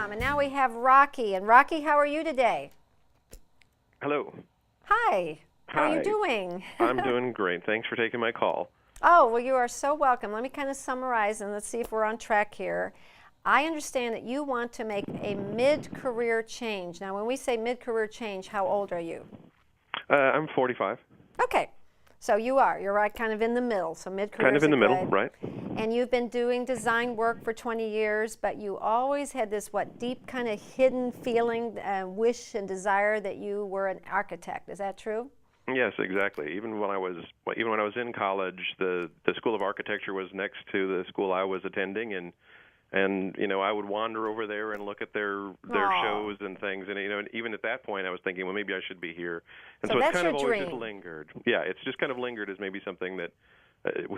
Tom. And now we have Rocky. And Rocky, how are you today? Hello. Hi. How are you Hi. doing? I'm doing great. Thanks for taking my call. Oh, well, you are so welcome. Let me kind of summarize and let's see if we're on track here. I understand that you want to make a mid-career change. Now, when we say mid-career change, how old are you? I'm 45. Okay. So you're right kind of in the middle. So mid-career Kind of in the middle, right? And you've been doing design work for 20 years, but you always had this, deep kind of hidden feeling, wish and desire that you were an architect. Is that true? Yes, exactly. Even when I was in college, the School of Architecture was next to the school I was attending, and I would wander over there and look at their shows and things, and and even at that point I was thinking, well, maybe I should be here. And so it's kind of always just lingered. Yeah, it's just kind of lingered as maybe something that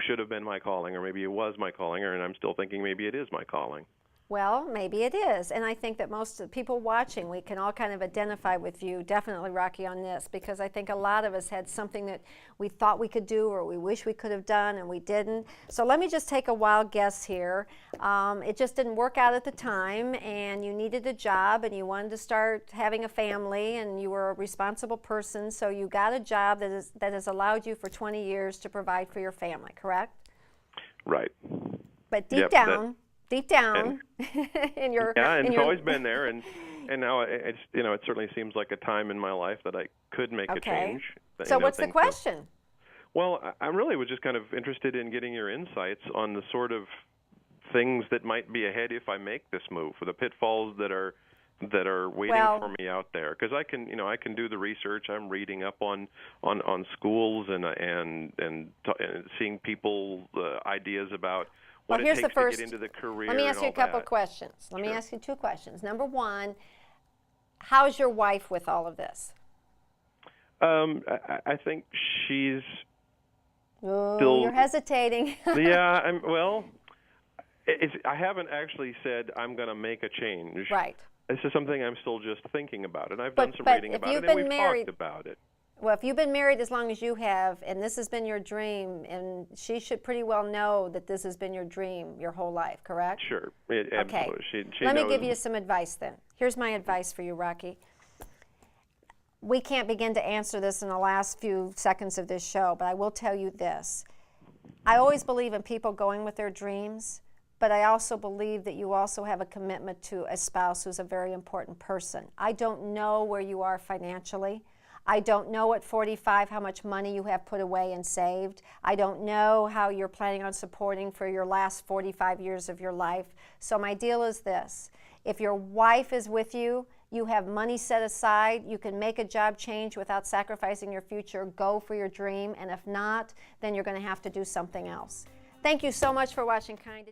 should have been my calling, or maybe it was my calling, and I'm still thinking maybe it is my calling. Well, maybe it is. And I think that most of the people watching, we can all kind of identify with you, definitely, Rocky, on this, because I think a lot of us had something that we thought we could do or we wish we could have done and we didn't. So let me just take a wild guess here. It just didn't work out at the time, and you needed a job and you wanted to start having a family, and you were a responsible person, so you got a job that has allowed you for 20 years to provide for your family, correct? Right. But deep down, in your it's always been there, and now it certainly seems like a time in my life that I could make a change. So what's the question? Well, I really was just kind of interested in getting your insights on the sort of things that might be ahead if I make this move, for the pitfalls that are waiting for me out there. Because I can do the research. I'm reading up on schools and seeing people ideas about what it takes to get into the career. Let me ask you a couple of questions. Let me ask you two questions. Number one, how's your wife with all of this? I think she's still. You're hesitating. Yeah, I haven't actually said I'm going to make a change. Right. This is something I'm still just thinking about, and I've done some reading about it, and we've talked about it. Well, if you've been married as long as you have, and this has been your dream, and she should pretty well know that this has been your dream your whole life, correct? Sure. Absolutely. She Let knows. me give you some advice then. Here's my advice for you, Rocky. We can't begin to answer this in the last few seconds of this show, but I will tell you this. I always believe in people going with their dreams, but I also believe that you also have a commitment to a spouse who's a very important person. I don't know where you are financially. I don't know at 45 how much money you have put away and saved. I don't know how you're planning on supporting for your last 45 years of your life. So my deal is this. If your wife is with you, you have money set aside, you can make a job change without sacrificing your future, go for your dream, and if not, then you're going to have to do something else. Thank you so much for watching Kind.